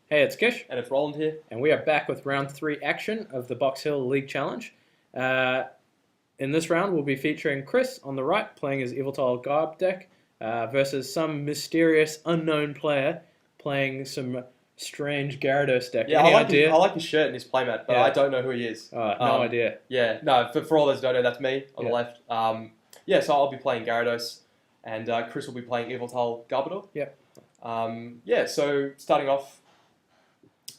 Hey, it's Kish, And it's Roland here. and we are back with round 3 action of the Box Hill League Challenge. Uh, in this round, we'll be featuring Chris on the right, playing his Yveltal Garb deck, versus some mysterious unknown player playing some strange Gyarados deck. Yeah, Any I idea? like his shirt and his playmat, but Yeah. I don't know who he is. No idea. Yeah, no, for all those who don't know, that's me on Yeah. the left. Yeah, so I'll be playing Gyarados, and Chris will be playing Yveltal Garbodor. Yep. Yeah, so starting off,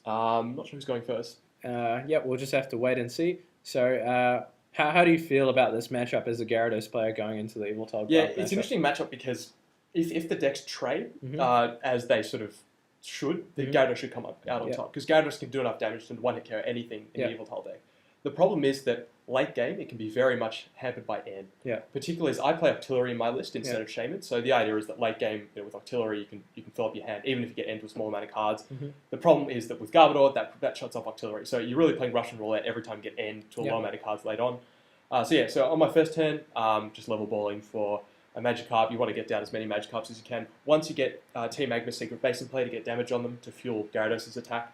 not sure who's going first. Yeah, we'll just have to wait and see. So, how do you feel about this matchup as a Gyarados player going into the Yveltal Garb Yeah, matchup? it's an interesting matchup because if the decks trade, Mhm. as they sort of should, the Mhm. Gyarados should come out on Yeah. top because Gyarados can do enough damage to one-hit KO anything in Yeah. the Yveltal deck. The problem is that late game it can be very much hampered by N. Yeah. Particularly as I play Octillery in my list instead Yeah. of Shaman, so the idea is that late game, with Octillery you can fill up your hand even if you get N to a small amount of cards. Mhm. The problem is that with Garbodor that shuts off Octillery, so you're really playing Russian roulette every time you get N to a Yeah. low amount of cards late on. So on my first turn, just level balling for a Magikarp. You want to get down as many Magikarps as you can. Once you get Team Magma's Secret Base in play to get damage on them to fuel Gyarados' attack.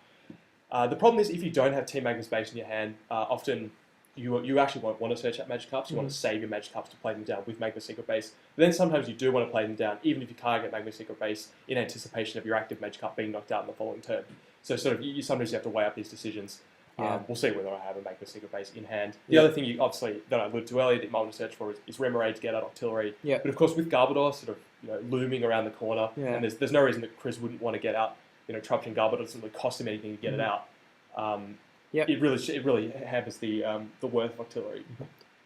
The problem is if you don't have Team Magma's Base in your hand, often you actually won't want to search out Magikarps. You want to save your Magikarps to play them down with Magma's Secret Base. But then sometimes you do want to play them down, even if you can't get Magma's Secret Base, in anticipation of your active Magikarp being knocked out in the following turn. So sort of sometimes you have to weigh up these decisions. Yeah. We'll see whether I have a Magma Secret Base in hand. The Yeah. other thing obviously that I alluded to earlier that you might want to search for is Remoraid to get out Octillery. Yeah. But of course with Garbodor sort of looming around the corner, Yeah. and there's no reason that Chris wouldn't want to get out. Truption Garbodor doesn't really cost him anything to get it out. Yep. It really hampers the worth of Octillery.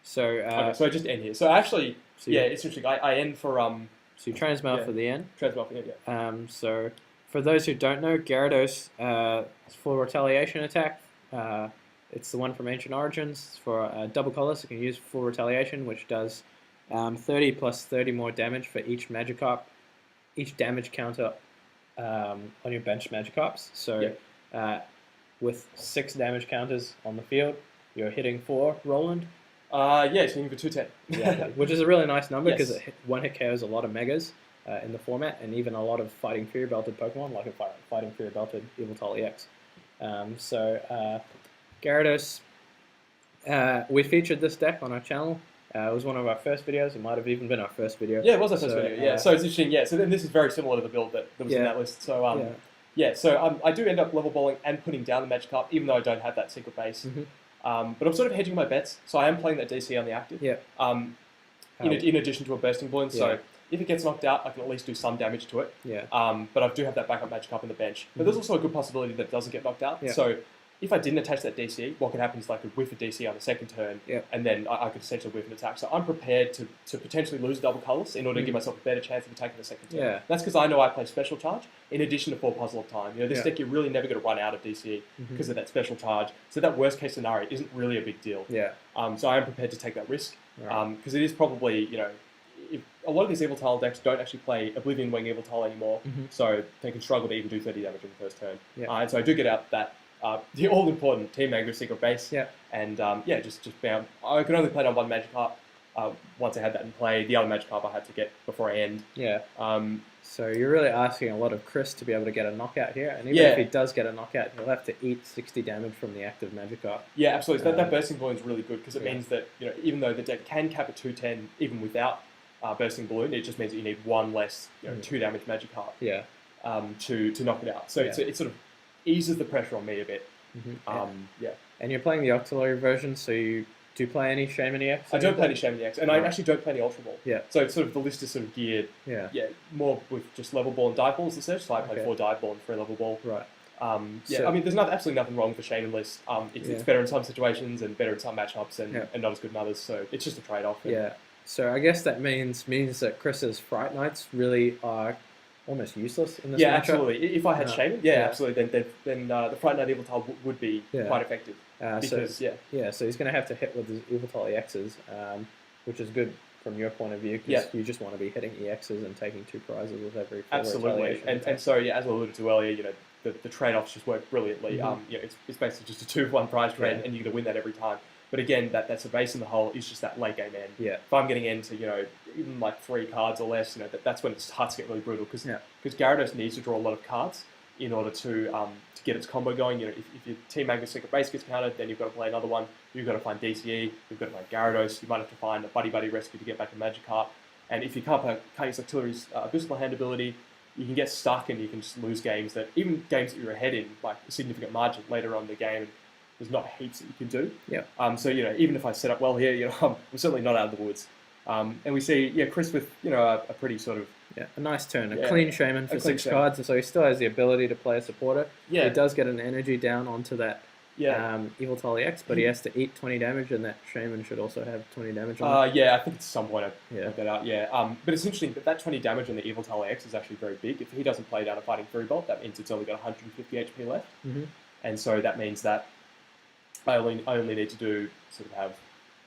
So, Okay, so I just end here. So actually, so you, it's interesting. I end for so you transmouth yeah. for the end. Transmouth. Yeah. So, for those who don't know, Gyarados full retaliation attack. It's the one from Ancient Origins for double colors. You can use full retaliation, which does 30 plus 30 more damage for each Magikarp, each damage counter on your bench Magikarps. So, with 6 damage counters on the field, you're hitting 4 Roland. So hitting for 210. Yeah, which is a really nice number because Yes. one hit KOs a lot of Megas in the format, and even a lot of Fighting Fury belted Pokemon, like a Fighting Fury belted Yveltal EX. Gyarados, we featured this deck on our channel. It was one of our first videos. It might have even been our first video. Yeah, it was our first video. Yeah, so it's interesting. Yeah, so then this is very similar to the build that was in that list. So I do end up level balling and putting down the Magikarp, even though I don't have that secret base. Mhm. But I'm sort of hedging my bets, so I am playing that DC on the active. Yeah. In addition to a bursting balloon, Yeah. so if it gets knocked out, I can at least do some damage to it. Yeah. But I do have that backup Magikarp in the bench. But there's also a good possibility that it doesn't get knocked out. Yeah. So if I didn't attach that DC, what could happen is I could whiff a DC on the second turn, Yeah. and then I could essentially whiff an attack. So I'm prepared to potentially lose double colours in order to give myself a better chance of attacking the second turn. Yeah. That's because I know I play Special Charge in addition to 4 Puzzle of Time. This Yeah. deck you're really never going to run out of DCE because of that Special Charge. So that worst case scenario isn't really a big deal. Yeah. So I am prepared to take that risk Right. because it is probably, if a lot of these Yveltal decks don't actually play Oblivion Wing Yveltal anymore, so they can struggle to even do 30 damage in the first turn. Yeah. And so I do get out that the all-important Team Magma Secret Base. Yeah. And just bound. I could only play it on one Magikarp. Once I had that in play, the other Magikarp I had to get before I end. Yeah. Um, So you're really asking a lot of Chris to be able to get a knockout here, and even Yeah. if he does get a knockout, he'll have to eat 60 damage from the active Magikarp. yeah, absolutely. So that bursting balloon is really good because it Yeah. means that even though the deck can cap a 210 even without bursting balloon, it just means that you need one less 2 damage Magikarp Yeah. to knock it out. So Yeah. it sort of eases the pressure on me a bit. Yeah. And you're playing the Octillery version, so you do play any Shaman EX? I don't play any Shaman X, and Right. I actually don't play any Ultra Ball. Yeah. So it's sort of the list is sort of geared, Yeah. more with just level ball and dive balls to search. So I play Okay. 4 dive ball and 3 level ball. Right. So, I mean, there's absolutely nothing wrong with the Shaman list. It's Yeah. better in some situations and better in some matchups, and, Yeah. and not as good in others. So it's just a trade-off. Yeah. So I guess that means that Chris's Fright Knights really are almost useless in this Yeah, matchup. absolutely. If I had Shaman, yeah. absolutely. Then the Fright Night Yveltal would be Yeah. quite effective. Because So he's going to have to hit with his Yveltal EXs, which is good from your point of view, because you just want to be hitting EXs and taking 2 prizes with every full absolutely. retaliation And attack. so as I alluded to earlier, the trade-offs just work brilliantly. It's basically just a 2-1 prize trade, and you're going to win that every time. But again, that's a base in the hole is just that late game end. Yeah. If I'm getting into even like 3 cards or less, that's when it starts to get really brutal because Gyarados needs to draw a lot of cards in order to get its combo going. If your Team Magma Secret Base gets countered, then you've got to play another one. You've got to find DCE. You've got to find Gyarados. You might have to find a Buddy Rescue to get back a Magikarp. And if you can't use Octillery's Abyssal Hand ability, you can get stuck and you can just lose games even games that you're ahead in, like a significant margin later on in the game. There's not heaps that you can do. Yeah. So even if I set up well here, I'm certainly not out of the woods. And we see Chris with a pretty sort of a nice turn, a clean Shaman for 6 Shaman. cards, and so he still has the ability to play a supporter. Yeah. He does get an energy down onto that Yveltal EX, but he has to eat 20 damage, and that Shaman should also have 20 damage on it. I think at some point I worked that out. But it's interesting that 20 damage on the Yveltal EX is actually very big. If he doesn't play down a Fighting Fury Bolt, that means it's only got 150 HP left, and so that means that I only need to do sort of have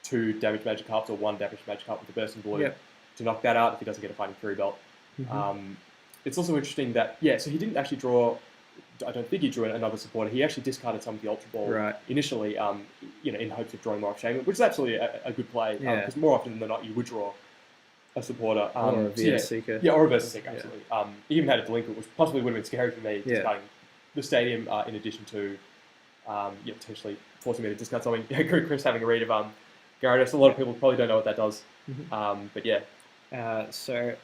2 damage Magikarps or 1 damage Magikarp with the Bursting Balloon to knock that out if he doesn't get a Fighting Fury Belt. It's also interesting that so he didn't actually draw. I don't think he drew another supporter. He actually discarded some of the Ultra Ball initially, in hopes of drawing more of Shaman, which is absolutely a good play. Because more often than not, you would draw a supporter or a VS Seeker. Yeah, or a VS Seeker, absolutely. He even had a Delinquent, which possibly would have been scary for me discarding the Stadium, in addition to potentially forcing me to discard something. Chris having a read of Gyarados. A lot of people probably don't know what that does. But yeah. So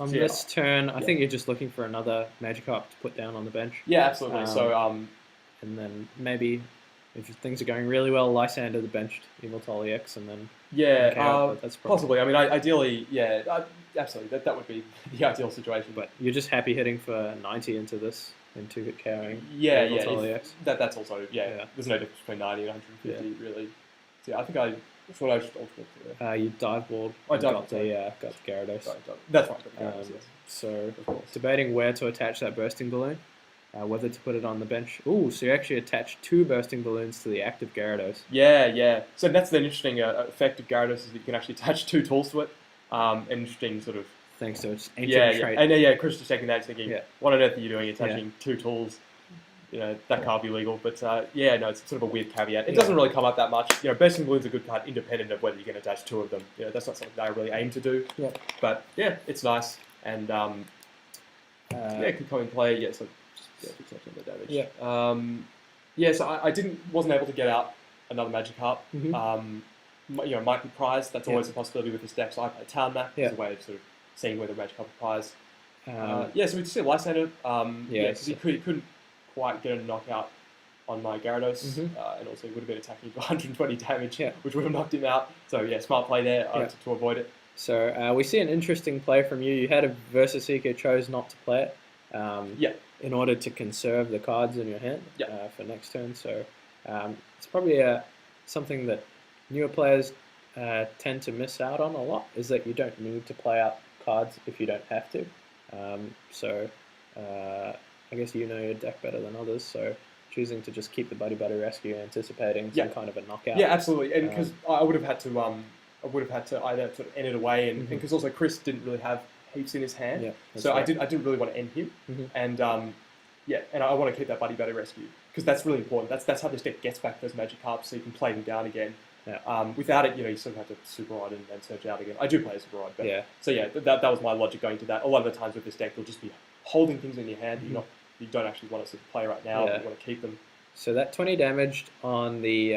on this turn, I think you're just looking for another Magikarp to put down on the bench. Yeah, absolutely. And then maybe if things are going really well, Lysander the benched Yveltal EX, and then that's possibly. I mean, ideally, absolutely. That would be the ideal situation. But you're just happy hitting for 90 into this and 2-hit carrying. Yveltal EX. That's also There's no difference between 90 and 150 really. So I think I just ultimate. You dive balled. I got the Gyarados. That's right. So debating where to attach that Bursting Balloon, whether to put it on the bench. Ooh, so you actually attach 2 Bursting Balloons to the active Gyarados. Yeah. So that's the interesting effect of Gyarados is that you can actually attach 2 tools to it. Interesting sort of. Thanks to its ancient trait. And Chris just checking that, thinking, what on earth are you doing attaching 2 tools? That can't be legal, but it's sort of a weird caveat. It doesn't really come up that much. Bursting Balloon's a good card, independent of whether you can attach 2 of them. That's not something that I really aim to do. But it's nice, and it could come in play. So just fix up some of the damage. So I wasn't able to get out another Magikarp. Might be prized. That's always a possibility with this deck. So I play Town Map as a way of sort of seeing whether Magikarp is prized. So we just see Lysander. Because he couldn't quite get a knockout on my Gyarados, and also he would have been attacking for 120 damage, which would have knocked him out. So smart play there to avoid it. So we see an interesting play from you. You had a Versus Seeker, chose not to play it. In order to conserve the cards in your hand for next turn. So it's probably something that newer players tend to miss out on a lot, is that you don't need to play out cards if you don't have to. I guess you know your deck better than others, so choosing to just keep the Buddy Rescue, anticipating some kind of a knockout. Yeah, absolutely, and because I would have had to either sort of end it away, and because also Chris didn't really have heaps in his hand, so I didn't really want to end him, and and I want to keep that Buddy Rescue because that's really important. That's how this deck gets back those Magikarps, so you can play them down again. Without it, you sort of have to Super Rod and search out again. I do play a Super Rod, but so that was my logic going to that. A lot of the times with this deck, you'll just be holding things in your hand. You don't actually want to sort of play right now. You want to keep them. So that 20 damage on the,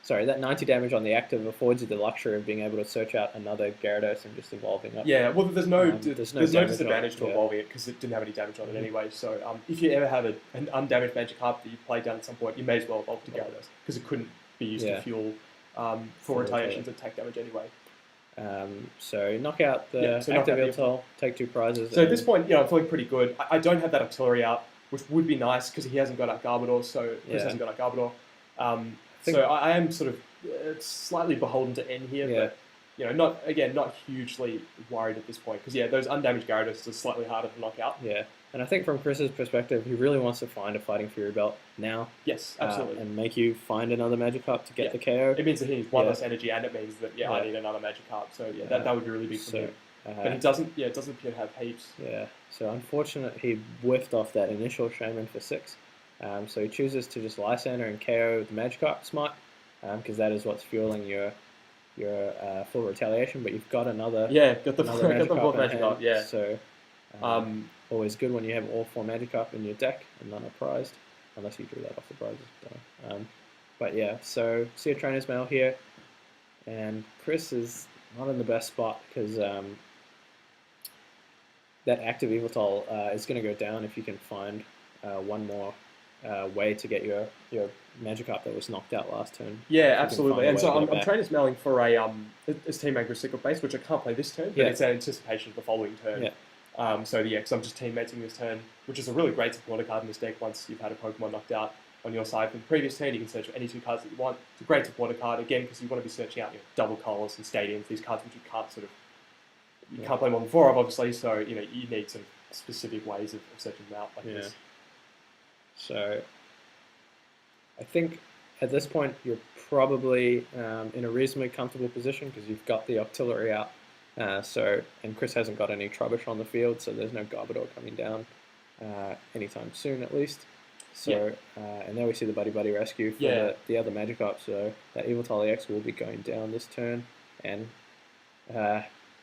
that 90 damage on the active affords you the luxury of being able to search out another Gyarados and just evolving up. Yeah, well, there's no disadvantage to evolving it because it didn't have any damage on it anyway. So if you ever have an undamaged Magikarp that you play down at some point, you may as well evolve to Gyarados because it couldn't be used to fuel for retaliations and attack damage anyway. So knock out the active Yveltal, take 2 prizes. So at this point, I'm feeling pretty good. I don't have that Octillery out, which would be nice because he hasn't got a Garbodor, so Chris hasn't got a Garbodor. So I am sort of slightly beholden to N here, but not hugely worried at this point because those undamaged Gyarados are slightly harder to knock out. And I think from Chris's perspective, he really wants to find a Fighting Fury Belt now. Yes, absolutely. And make you find another Magikarp to get the KO. It means that he needs 1 less energy, and it means that I need another Magikarp. So that would be really big for him. But he doesn't. It doesn't appear to have heaps. So unfortunately, he whiffed off that initial Shaman for 6. So he chooses to just Lysander and KO the Magikarp Smite, because that is what's fueling your full retaliation. But you've got another. Got the full Magikarp. So. always good when you have all 4 Magikarp in your deck and none are prized, unless you drew that off the prizes. But yeah, so see a Trainer's Mail here, and Chris is not in the best spot because that active Yveltal is going to go down if you can find one more way to get your Magikarp that was knocked out last turn. Yeah, absolutely. And so I'm Trainer's Mailing for it's Team Aggro Secret Base, which I can't play this turn, but it's an anticipation of the following turn. Yeah. So yeah, because I'm just teammating this turn, which is a really great supporter card in this deck once you've had a Pokemon knocked out on your side. From the previous turn, you can search for any 2 cards that you want. It's a great supporter card, again, because you want to be searching out double colors and stadiums, these cards which you can't can't play more than 4 of, obviously, so you need sort of specific ways of searching them out like this. So I think at this point you're probably in a reasonably comfortable position because you've got the Octillery out. And Chris hasn't got any Trubbish on the field, so there's no Garbodor coming down anytime soon, at least. So and now we see the Buddy Rescue for the other Magikarp, so that Yveltal EX will be going down this turn, and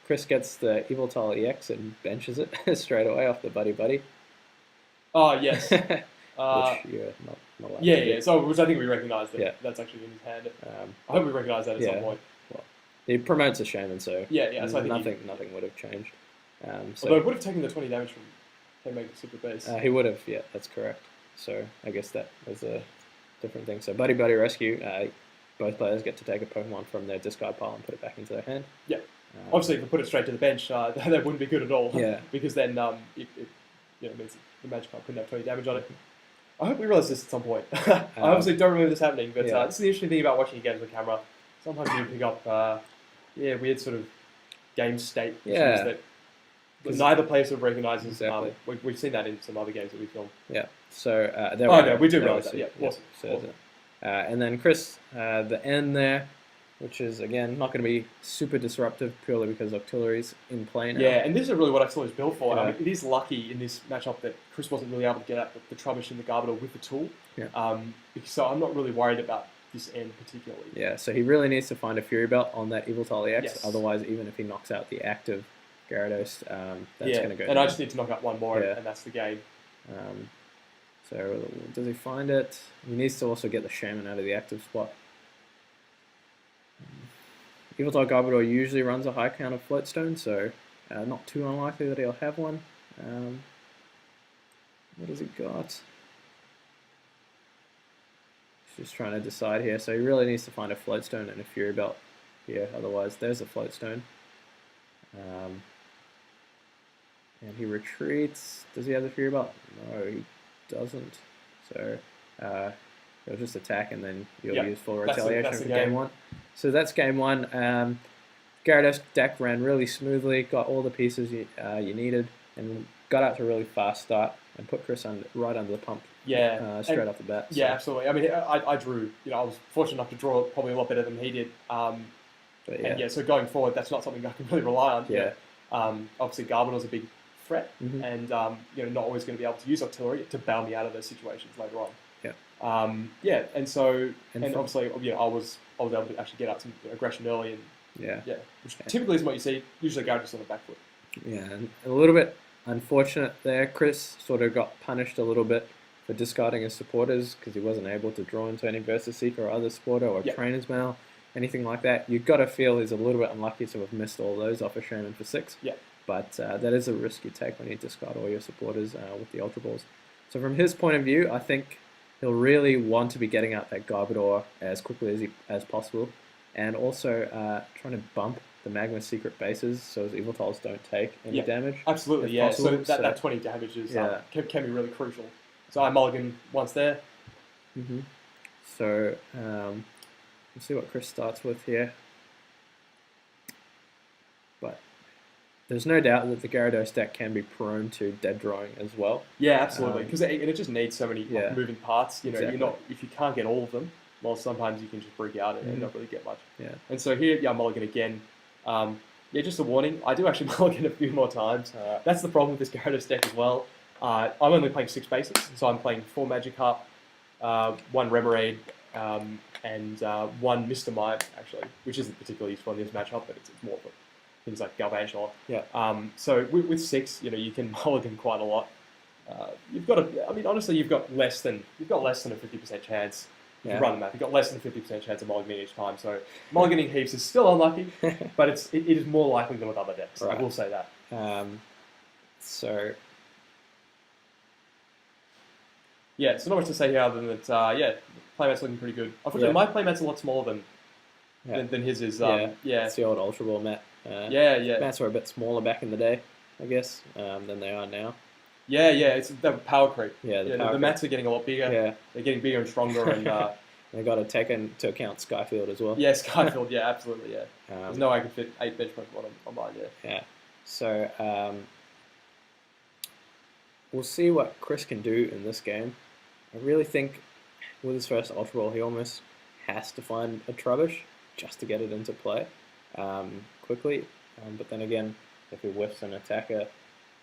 Chris gets the Yveltal EX and benches it straight away off the Buddy. Oh, yes. Which you're not allowed to do. Yeah. So, which I think we recognise that that's actually in his hand. I hope we recognise that at some point. Well, he promotes a Shaman, so so I think nothing would have changed. Although it would have taken the 20 damage from Team Aggro Secret Base. He would have, yeah, that's correct. So I guess that was a different thing. So Buddy Rescue, both players get to take a Pokemon from their discard pile and put it back into their hand. Yeah. Obviously, if we put it straight to the bench, that wouldn't be good at all. Yeah. Because then it means the Magikarp couldn't have 20 damage on it. I hope we realise this at some point. I obviously don't remember this happening, but this is the interesting thing about watching games on camera. Sometimes you pick up weird sort of game state issues that neither player sort of recognises. Exactly. We've seen that in some other games that we film. Yeah. So we do realise that. Yeah. Awesome. Awesome. And then Chris, the end there, which is again not going to be super disruptive purely because Octillery's in play now. Yeah, and this is really what Octillery's built for. I mean, it is lucky in this matchup that Chris wasn't really able to get out the Trubbish and the Garbodor with the tool. Yeah. So I'm not really worried about this end particularly. Yeah, so he really needs to find a Fury Belt on that Yveltal EX. Yes. Otherwise, even if he knocks out the active Gyarados, that's going to go and down. I just need to knock out one more, and that's the game. So does he find it? He needs to also get the Shaman out of the active spot. Yveltal Garbodor usually runs a high count of Floatstone, so not too unlikely that he'll have one. What has he got? He's just trying to decide here. So he really needs to find a Floatstone and a Fury Belt here. Otherwise, there's a Floatstone. And he retreats. Does he have the Fury Belt? No, he doesn't. So he'll just attack and then you'll use full retaliation for game 1. So that's game 1. Gyarados deck ran really smoothly, got all the pieces you needed, and got out to a really fast start and put Chris right under the pump. Straight off the bat. So. Yeah, absolutely. I mean, I drew. I was fortunate enough to draw probably a lot better than he did. So going forward, that's not something I can really rely on. Yeah. Obviously, Garbodor's a big threat, and not always going to be able to use Octillery to bail me out of those situations later on. Yeah. And obviously, I was able to actually get out some aggression early, and which typically isn't what you see. Usually, Gyarados on the back foot. Yeah, and a little bit unfortunate there. Chris sort of got punished a little bit for discarding his supporters because he wasn't able to draw into any Versus Seeker or other supporter or Trainer's Mail, anything like that. You've got to feel he's a little bit unlucky to have missed all those off a Shaman for 6. Yeah. But that is a risk you take when you discard all your supporters with the Ultra Balls. So from his point of view, I think he'll really want to be getting out that Garbodor as quickly as possible, and also trying to bump the Magma Secret bases so his Yveltals don't take any damage. Absolutely, yeah. Possible. So that 20 damage is, can be really crucial. So I mulligan once there. So let's see what Chris starts with here. But there's no doubt that the Gyarados deck can be prone to dead drawing as well. Yeah, absolutely. Because it just needs so many moving parts. You're not, if you can't get all of them, well, sometimes you can just freak out and not really get much. Yeah. And so here, mulligan again. Just a warning. I do actually mulligan a few more times. That's the problem with this Gyarados deck as well. I'm only playing 6 bases, so I'm playing 4 Magikarp, 1 Remoraid, and 1 Mr. Mime, actually, which isn't particularly useful in this matchup, but it's more things like Galvantula. Yeah. So with 6, you can mulligan quite a lot. Honestly, you've got less than a 50% chance. If you run the math, you've got less than a 50% chance of mulliganing each time. So mulliganing heaps is still unlucky, but it is more likely than with other decks. Right. I will say that. So not much to say here other than that. Playmat's looking pretty good. Unfortunately, my playmat's a lot smaller than his is. It's the old Ultra Ball mat. Mats were a bit smaller back in the day, I guess, than they are now. It's the power creep. The mats are getting a lot bigger. Yeah, they're getting bigger and stronger, and they got to take into account Skyfield as well. Yeah, Skyfield. Yeah, absolutely. Yeah, there's no way I can fit 8 bench Pokemon on mine. Yeah. So we'll see what Chris can do in this game. I really think with his first Ultra Ball, he almost has to find a Trubbish just to get it into play quickly. But then again, if he whiffs an attacker,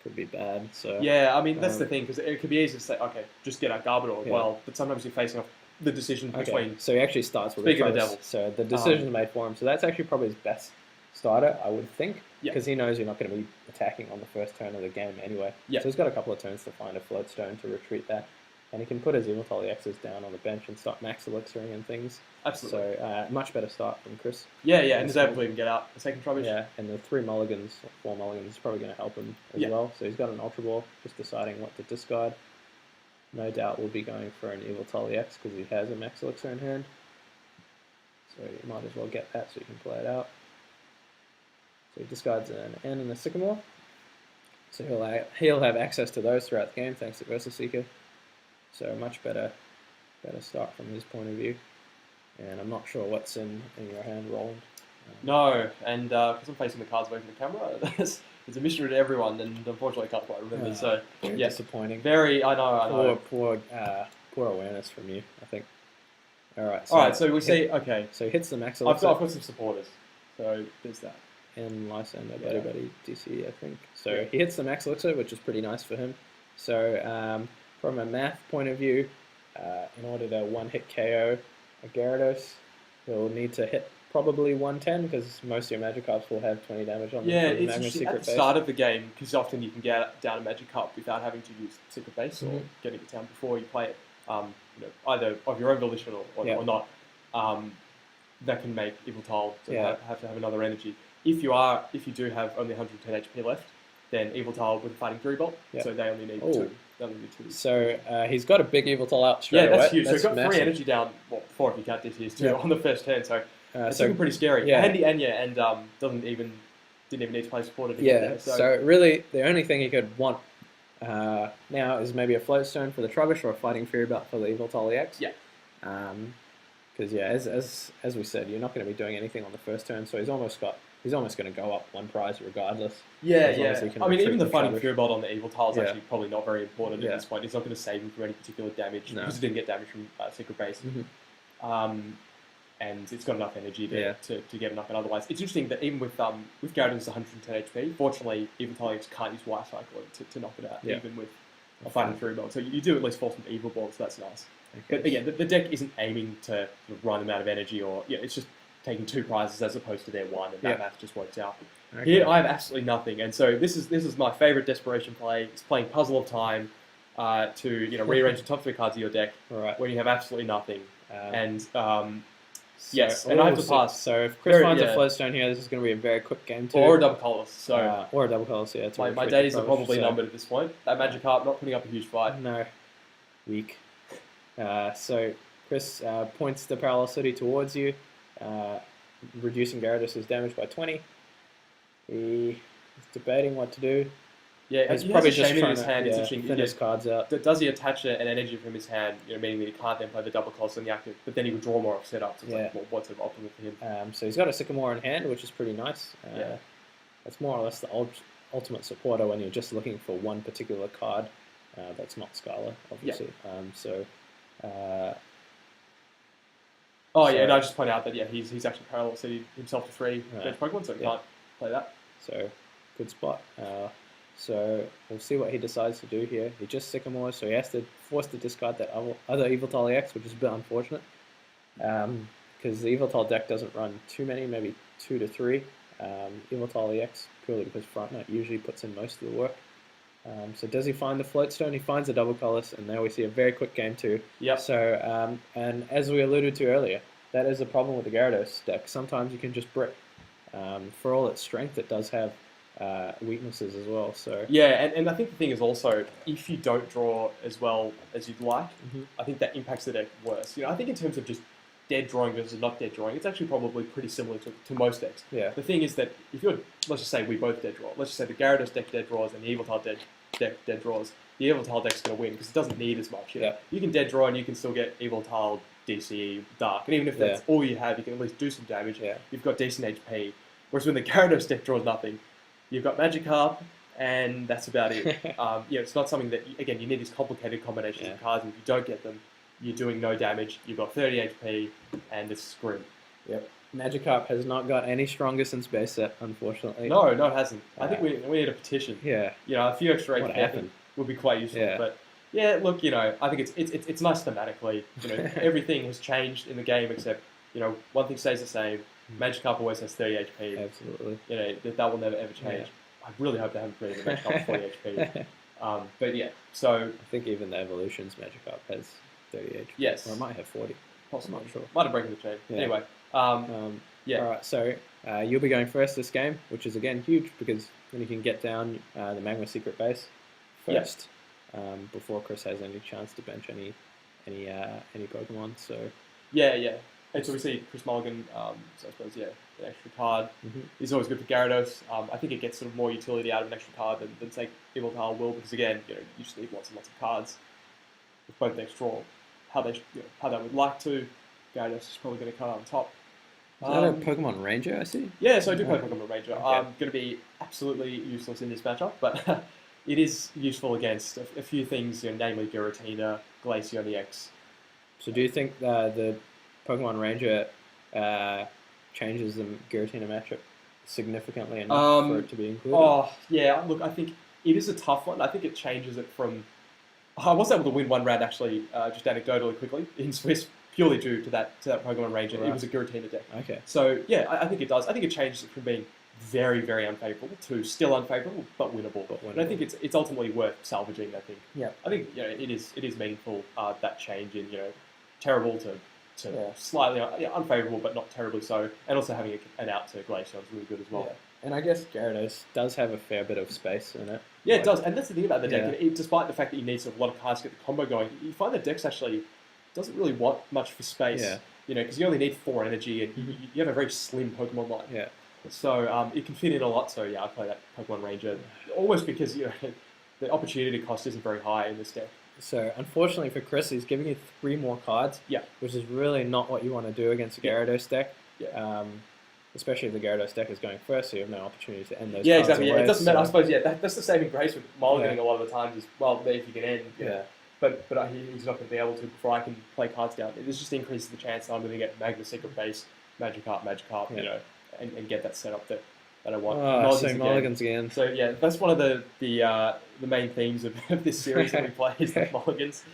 could be bad. So that's the thing, because it could be easy to say, okay, just get out Garbodor. Well, but sometimes you're facing off the decision between. So he actually starts with the devil. So the decision's made for him. So that's actually probably his best starter, I would think, because he knows you're not going to be attacking on the first turn of the game anyway. So he's got a couple of turns to find a float stone to retreat that. And he can put his Yveltal EXs down on the bench and start max elixiring and things. Absolutely. So much better start from Chris. And he's able to even get out a second Trubbish. Yeah, and the 4 mulligans is probably going to help him as well. So he's got an Ultra Ball, just deciding what to discard. No doubt will be going for an Yveltal EX because he has a max elixir in hand. So you might as well get that so you can play it out. So he discards an N and a Sycamore. So he'll have access to those throughout the game thanks to Versus Seeker. So much better start from his point of view. And I'm not sure what's in your hand, Roland. No, and because I'm facing the cards away from the camera, it's a mystery to everyone, and unfortunately I can't quite remember. So disappointing. Very, I know. Poor awareness from you, I think. All right. So we see. Okay. So he hits the max I've elixir. got some supporters. So there's that. And Lysander, Buddy DC, I think. So he hits the max elixir, which is pretty nice for him. So from a math point of view, in order to one-hit KO a Gyarados, he'll need to hit probably 110 because most of your Magikarps will have 20 damage on them. It's at the start of the game, because often you can get down a Magikarp without having to use Secret Base or getting it down before you play it, either of your own volition or not. That can make Yveltal have to have another energy. If you do have only 110 HP left, then Yveltal with Fighting Fury Bolt, so they only need 2. So he's got a big Yveltal out straight away. Yeah, that's huge. That's so he's got 3 massive. energy down, 4 if you count DTS on the first turn, so it's looking pretty scary. Yeah. Handy and didn't even need to play supported. So really, the only thing he could want now is maybe a float stone for the Trubbish or a Fighting Fury Belt for the Yveltal EX. Because as we said, you're not going to be doing anything on the first turn, so he's almost going to go up 1 prize regardless. I mean, even the Fighting Fury Bolt on the Yveltal is actually probably not very important at this point. It's not going to save him from any particular damage because he didn't get damage from Secret Base. And it's got enough energy to get enough. And otherwise, it's interesting that even with Gyarados 110 HP, fortunately, Yveltal can't use Y Cycle to knock it out, even with a Fighting Fury Bolt. So you do at least force him to Evil Ball, so that's nice. But again, the deck isn't aiming to run them out of energy, or it's just taking 2 prizes as opposed to their 1, and that math just works out. Here, I have absolutely nothing, and so this is my favourite desperation play. It's playing Puzzle of Time to rearrange the top 3 cards of your deck when you have absolutely nothing. And I have to pass. So if Chris finds a float stone here, this is going to be a very quick game too. Or a double colours. Or a double colours. Yeah. My days are probably numbered at this point. That Magikarp not putting up a huge fight. No, weak. So Chris points the Parallel City towards you, reducing Gyarados' damage by 20. He is debating what to do. Yeah, he's probably just trying to thin his cards out. Does he attach an energy from his hand, meaning that he can't then play the double cost on the active, but then he would draw more off setup, so it's like, what's optimal for him? So he's got a Sycamore in hand, which is pretty nice. That's more or less the ultimate supporter when you're just looking for one particular card that's not Scarlet, obviously. And I just point out that he's actually parallel city himself to 3 bench Pokemon, so he can't play that. So good spot. So we'll see what he decides to do here. He just Sycamores, so he has to force to discard that other Yveltal EX, which is a bit unfortunate. Because the Yveltal deck doesn't run too many, maybe 2 to 3. Yveltal EX purely because Fright Night usually puts in most of the work. So does he find the Float Stone? He finds the double colors, and now we see a very quick game too. Yep. So, and as we alluded to earlier, that is a problem with the Gyarados deck. Sometimes you can just brick. For all its strength, it does have weaknesses as well. So Yeah, and I think the thing is also, if you don't draw as well as you'd like, mm-hmm. I think that impacts the deck worse. I think in terms of just dead drawing versus not dead drawing, it's actually probably pretty similar to most decks. Yeah. The thing is that if you're, let's just say we both dead draw, let's just say the Gyarados deck dead draws and the Yveltal deck dead draws, the Yveltal deck's going to win because it doesn't need as much. Yeah. You can dead draw and you can still get Yveltal, DCE, Dark, and even if that's all you have, you can at least do some damage. Yeah. You've got decent HP. Whereas when the Gyarados deck draws nothing, you've got Magikarp, and that's about it. It's not something that, again, you need these complicated combinations of cards, and if you don't get them, you're doing no damage. You've got 30 HP, and it's grim. Yep. Magikarp has not got any stronger since base set, unfortunately. No, it hasn't. I think we need a petition. Yeah. A few extra What HP I think would be quite useful. Yeah. But yeah, look, I think it's nice thematically. Everything has changed in the game except, one thing stays the same. Magikarp always has 30 HP. Absolutely. That will never ever change. I really hope they haven't created a Magikarp with 40 HP. But yeah, so I think even the evolutions Magikarp has 30 HP. Yes. Or it might have 40. Possibly. I'm not sure. Might have broken the chain. Yeah. Anyway. Yeah. All right, so you'll be going first this game, which is again huge because then you can get down the Magma Secret Base first before Chris has any chance to bench any Pokemon. So yeah. And so we see Chris Mulligan, so I suppose, an extra card is always good for Gyarados. I think it gets sort of more utility out of an extra card than say, Yveltal will, because again, you just need lots and lots of cards. If both decks draw how they would like to, Gyarados is probably going to come out on top. Is that a Pokemon Ranger, I see? Yeah, so I do play Pokemon Ranger. Okay. Going to be absolutely useless in this matchup, but it is useful against a few things, namely Giratina, Glaceon EX. So do you think the Pokemon Ranger changes the Giratina matchup significantly enough for it to be included? Oh, yeah, look, I think it is a tough one. I think it changes it from... I was able to win one round, actually, just anecdotally quickly, in Swiss, purely due to that Pokemon Ranger. Right. It was a Giratina deck. Okay. So, yeah, I think it does. I think it changes it from being very, very unfavourable to still unfavourable, but winnable. And I think it's ultimately worth salvaging, I think. Yeah. I think it is meaningful, that change in, terrible to slightly unfavourable, but not terribly so. And also having an out to Glaceon is really good as well. Yeah. And I guess Gyarados does have a fair bit of space in it. Yeah, it does. And that's the thing about the deck. Despite the fact that you need a lot of cards to get the combo going, you find the deck's actually doesn't really want much for space. Yeah. Because you only need 4 energy and you have a very slim Pokemon line. Yeah. So it can fit in a lot. So yeah, I play that Pokemon Ranger almost because the opportunity cost isn't very high in this deck. So unfortunately for Chris, he's giving you 3 more cards. Yeah. Which is really not what you want to do against a Gyarados deck. Yeah. Especially if the Gyarados deck is going first, so you have no opportunity to end those cards. Yeah, exactly. Away, it doesn't matter. I suppose that's the saving grace with mulliganing a lot of the times is, well, if you can end. Yeah. But he's not going to be able to before I can play cards down. It just increases the chance that I'm going to get Magma Secret Base, Magikarp, and get that setup that I want. Mulligans again. So yeah, that's one of the main themes of this series that we play is the mulligans.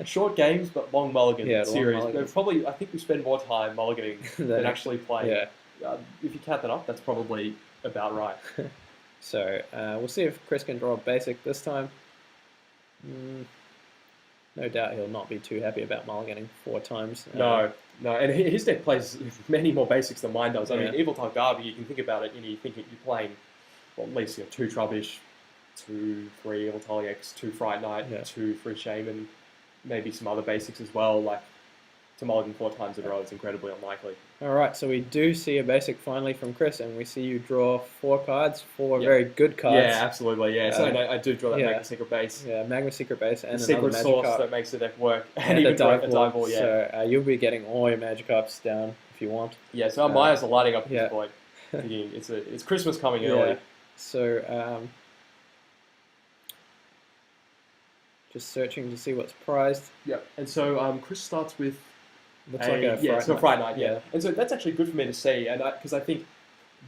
Short games but long mulligan series. I think we spend more time mulliganing than actually playing. Yeah. If you count that up, that's probably about right. So we'll see if Chris can draw a basic this time. No doubt he'll not be too happy about mulliganing 4 times. No, and his deck plays many more basics than mine does. I mean, Yveltal Garby, you can think about it, you think you're playing, well, at least 2 Trubbish, 2, 3 Yveltal EX, 2 Fright Night, 2 Free Shaman, maybe some other basics as well, like to mulligan 4 times in a row is incredibly unlikely. Alright, so we do see a basic finally from Chris, and we see you draw 4 cards, 4 very good cards. Yeah, absolutely, yeah. So I do draw that Magma Secret Base. Yeah, Magma Secret Base and secret another source Magikarp. that makes the deck work. And even a dive ball, yeah. So you'll be getting all your Magikarps down if you want. Yeah, so our Mayas are lighting up at this point. Thinking it's Christmas coming early. So just searching to see what's prized. Yeah, and so Chris starts with Fright Night. Yeah, and so that's actually good for me to see, and because I think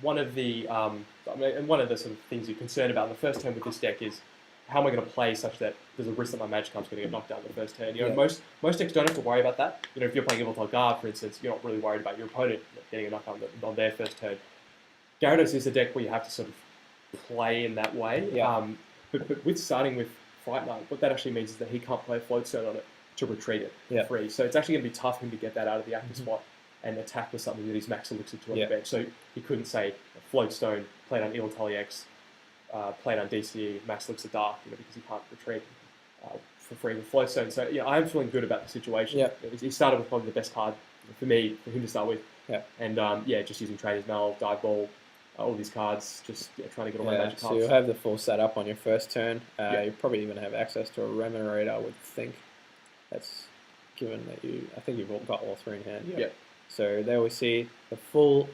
one of the one of the sort of things you're concerned about in the first turn with this deck is how am I going to play such that there's a risk that my Magikarp's going to get knocked down in the first turn. Most decks don't have to worry about that. If you're playing Yveltal Guard, for instance, you're not really worried about your opponent getting a knockdown on their first turn. Gyarados is a deck where you have to sort of play in that way. Yeah. But with starting with Fright Night, what that actually means is that he can't play a Float Stone on it to retreat it for free. So it's actually going to be tough for him to get that out of the active spot and attack with something that he's max elixir to on the bench. So he couldn't say Float Stone, played on Yveltal EX, played on DCE, max elixir Dark, because he can't retreat for free with Float Stone. So yeah, I'm feeling good about the situation. Yeah. He started with probably the best card for me, for him to start with. Yeah. And just using Trader's Mail, Dive Ball, all these cards, just trying to get all my magic so cards. you'll have the full setup on your first turn. You probably even have access to a Remunerator, I would think. That's given that I think you've got all three in hand. Yeah. So there we see the full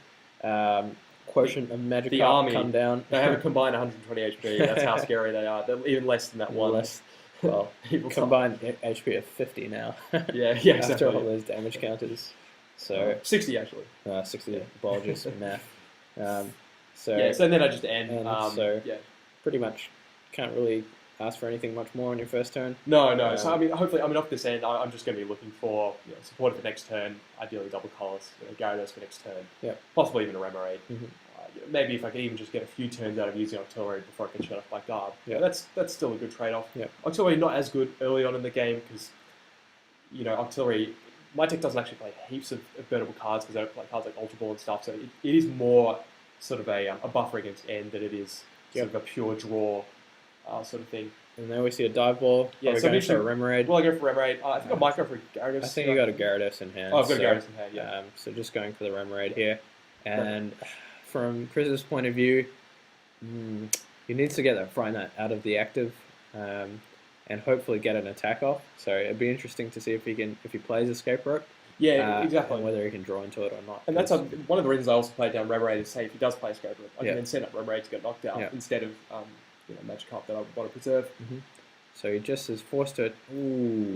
quotient of magic the cards army come down. They have a combined 120 HP. That's how scary they are. They're even less than that one. Less. Well, combined HP of 50 now. Yeah, exactly. After all those damage counters. So 60 actually. 60 apologies for math. So then I just end. pretty much can't really ask for anything much more on your first turn. No. So hopefully, off this end, I'm just going to be looking for support for next turn. Ideally, double colors. Gyarados for next turn. Yeah. Possibly even a Remoraid. Maybe if I can even just get a few turns out of using Octillery before I can shut off my Garb. Yeah. That's still a good trade-off. Yeah. Octillery not as good early on in the game because Octillery. My deck doesn't actually play heaps of birdable cards because I don't play cards like Ultra Ball and stuff. So it is more sort of a buffer against end than it is sort of a pure draw sort of thing. And then we see a Dive Ball. Yeah, so going for a Remoraid. Well, I go for Remoraid. I think I might go for Gyarados. I think you got a Gyarados in hand. Oh, I've got a Gyarados in hand, yeah. So just going for the Remoraid here. And from Chris's point of view, he needs to get that Fright Night out of the active and hopefully get an attack off. So it'd be interesting to see if he plays Escape Rope. Yeah, exactly. And whether he can draw into it or not. And that's one of the reasons I also played down Remoraid is say if he does play Escape Rope, I can then set up Remoraid to get knocked out instead of Magikarp that I want to preserve. So he just is forced to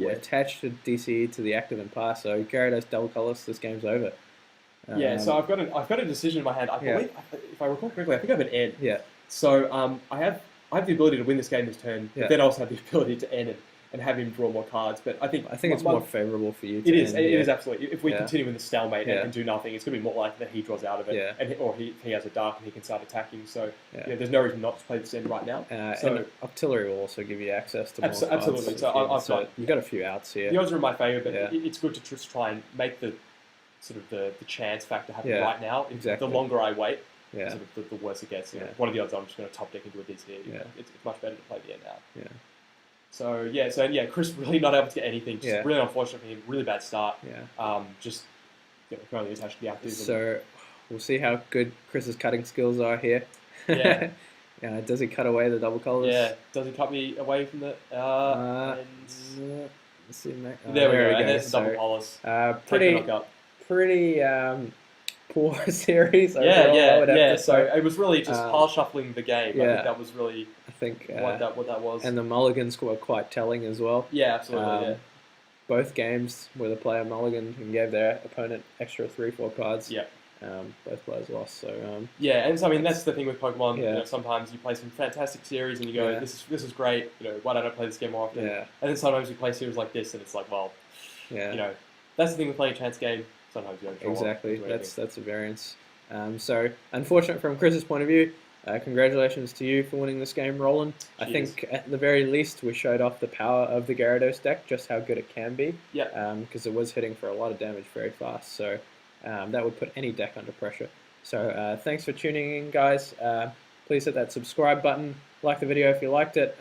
attach the DCE to the active and pass. So Gyarados double colors, this game's over. So I've got a decision in my hand. I believe, if I recall correctly, I think I have an end. Yeah. So I have the ability to win this game this turn, but then I also have the ability to end it and have him draw more cards. But I think it's more favourable for you. It is absolutely. If we continue with the stalemate and do nothing, it's going to be more likely that he draws out of it, or he has a dark and he can start attacking. So there's no reason not to play this end right now. And Octillery will also give you access to more cards. Absolutely. So you've got a few outs here. The odds are in my favour, but it's good to just try and make the sort of the chance factor happen right now. Exactly. The longer I wait, sort of the worse it gets. What are the odds I'm just going to top deck into a DC? It's much better to play the end out. Yeah. So Chris really not able to get anything. Just really unfortunate for him. Really bad start. Yeah. Just currently attached to the active. So we'll see how good Chris's cutting skills are here. Yeah. Does he cut away the double colors? Yeah. Does he cut me away from the? Let's see. There we go. And there's the double colors. Pretty poor series. Yeah. So it was really just pile shuffling the game. I think that was really. What that was. And the mulligans were quite telling as well. Yeah, absolutely. Both games where the player mulliganed and gave their opponent extra 3-4 cards. Yeah. Both players lost. So and that's the thing with Pokemon. Sometimes you play some fantastic series and you go, this is great. Why don't I play this game more often? Yeah. And then sometimes you play series like this and it's like, well, that's the thing with playing a chance game. Sometimes you don't draw. Exactly. That's a variance. So unfortunate from Chris's point of view. Congratulations to you for winning this game, Roland. Cheers. I think at the very least we showed off the power of the Gyarados deck, just how good it can be. Yeah. Because it was hitting for a lot of damage very fast, so that would put any deck under pressure. So thanks for tuning in, guys. Please hit that subscribe button, like the video if you liked it.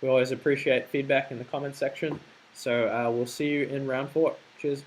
We always appreciate feedback in the comment section. So we'll see you in round 4. Cheers.